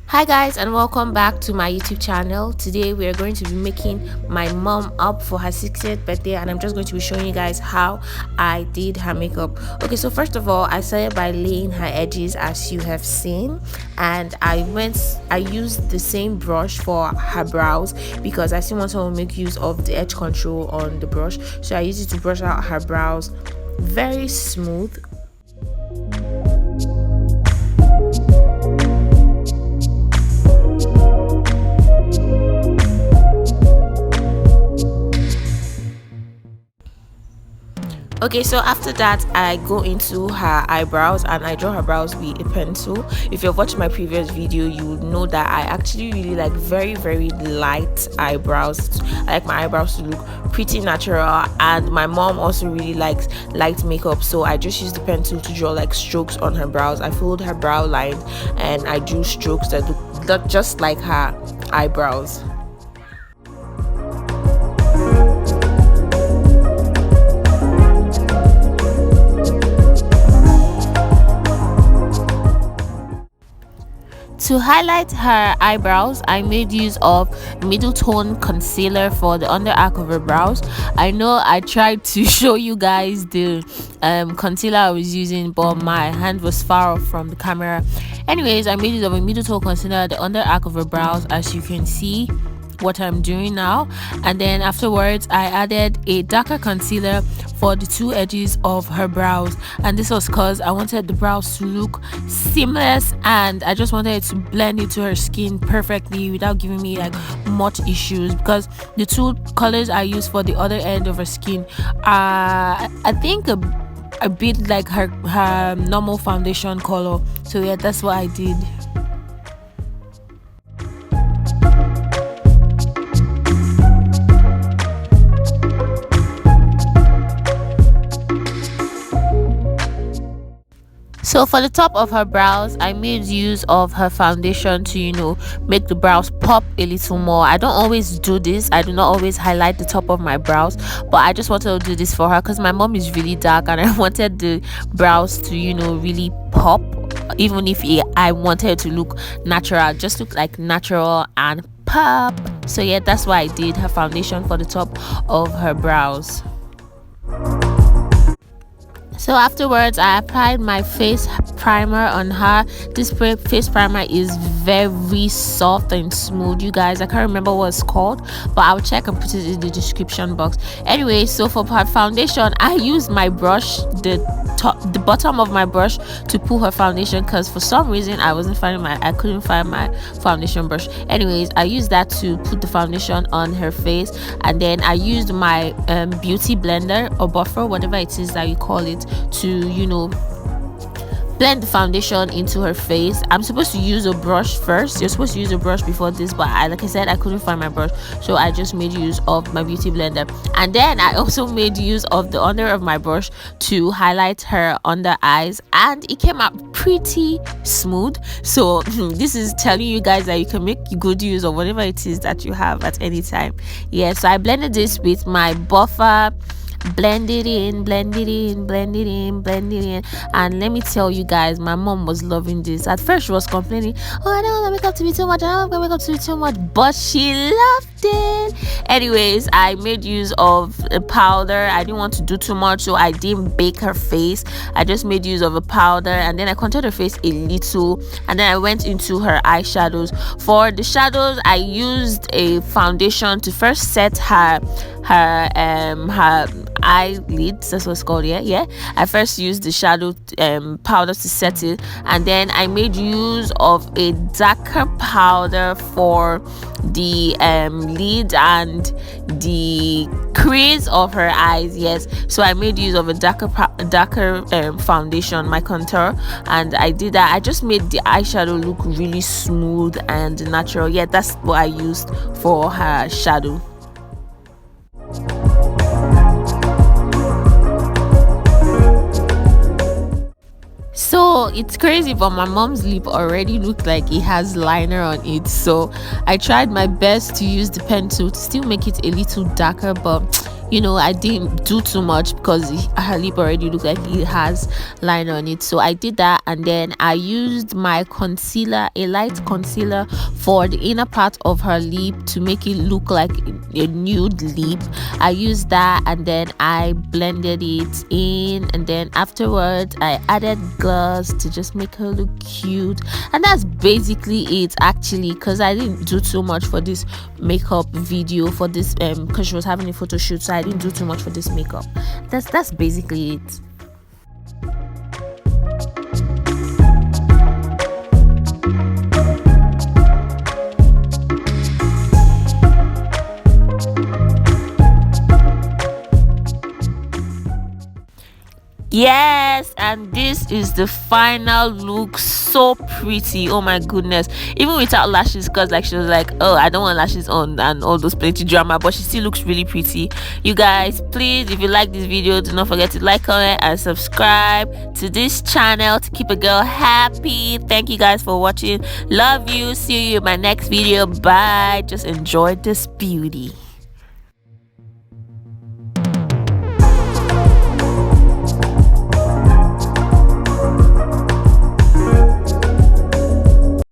Hi guys, and welcome back to my YouTube channel. Today we are going to be making my mom up for her 60th birthday, and I'm just going to be showing you guys how I did her makeup. Okay, so first of all, I started by laying her edges as you have seen, and I used the same brush for her brows because I still want to make use of the edge control on the brush. So I used it to brush out her brows very smooth. Okay, so after that I go into her eyebrows and I draw her brows with a pencil. If you've watched my previous video, you would know that I actually really like very light eyebrows. I like my eyebrows to look pretty natural, and my mom also really likes light makeup, so I just used the pencil to draw like strokes on her brows. I followed her brow line and I drew strokes that look just like her eyebrows. To highlight her eyebrows, I made use of middle tone concealer for the under arc of her brows. I know I tried to show you guys the concealer I was using, but my hand was far off from the camera. Anyways, I made use of a middle tone concealer at the under arc of her brows, as you can see what I'm doing now. And then afterwards I added a darker concealer for the two edges of her brows, and this was because I wanted the brows to look seamless and I just wanted it to blend into her skin perfectly without giving me like much issues, because the two colors I used for the other end of her skin are I think a bit like her normal foundation color. So yeah, that's what I did. So for the top of her brows, I made use of her foundation to make the brows pop a little more. I don't always do this. I do not always highlight the top of my brows, but I just wanted to do this for her because my mom is really dark and I wanted the brows to really pop, even if I wanted it to look natural, just look like natural and pop. So yeah, that's why I did her foundation for the top of her brows. So afterwards I applied my face primer on her. This face primer is very soft and smooth, you guys. I can't remember what it's called, but I'll check and put it in the description box. Anyway, so for her foundation, I used my brush, the bottom of my brush, to pull her foundation because for some reason I couldn't find my foundation brush. Anyways, I used that to put the foundation on her face, and then I used my beauty blender or buffer, whatever it is that you call it, to blend the foundation into her face. I'm supposed to use a brush first. You're supposed to use a brush before this, but like I said, I couldn't find my brush, so I just made use of my beauty blender. And then I also made use of the under of my brush to highlight her under eyes, and it came out pretty smooth. So this is telling you guys that you can make good use of whatever it is that you have at any time. Yeah, so I blended this with my buffer, blend it in, and let me tell you guys, my mom was loving this. At first she was complaining, oh, I don't want my makeup to be too much, but she loved it. Anyways, I made use of a powder. I didn't want to do too much, so I didn't bake her face. I just made use of a powder, and then I contoured her face a little, and then I went into her eyeshadows. For the shadows, I used a foundation to first set her eyelids. That's what's called. Yeah. I first used the shadow powder to set it, and then I made use of a darker powder for the lid and the crease of her eyes. Yes, so I made use of a darker foundation, my contour, and I did that. I just made the eyeshadow look really smooth and natural. Yeah, that's what I used for her shadow. So it's crazy, but my mom's lip already looked like it has liner on it, so I tried my best to use the pencil to still make it a little darker, but you know, I didn't do too much because her lip already looked like it has line on it. So I did that, and then I used my concealer, a light concealer, for the inner part of her lip to make it look like a nude lip. I used that, and then I blended it in, and then afterwards I added gloss to just make her look cute. And that's basically it, actually, because I didn't do too much for this makeup video, for this because she was having a photo shoot, so I didn't do too much for this makeup. That's basically it. Yes, and this is the final look. So pretty, oh my goodness, even without lashes, because like she was like, oh, I don't want lashes on and all those plenty drama, but she still looks really pretty. You guys, please, if you like this video, do not forget to like, comment, and subscribe to this channel to keep a girl happy. Thank you guys for watching. Love you. See you in my next video. Bye. Just enjoy this beauty.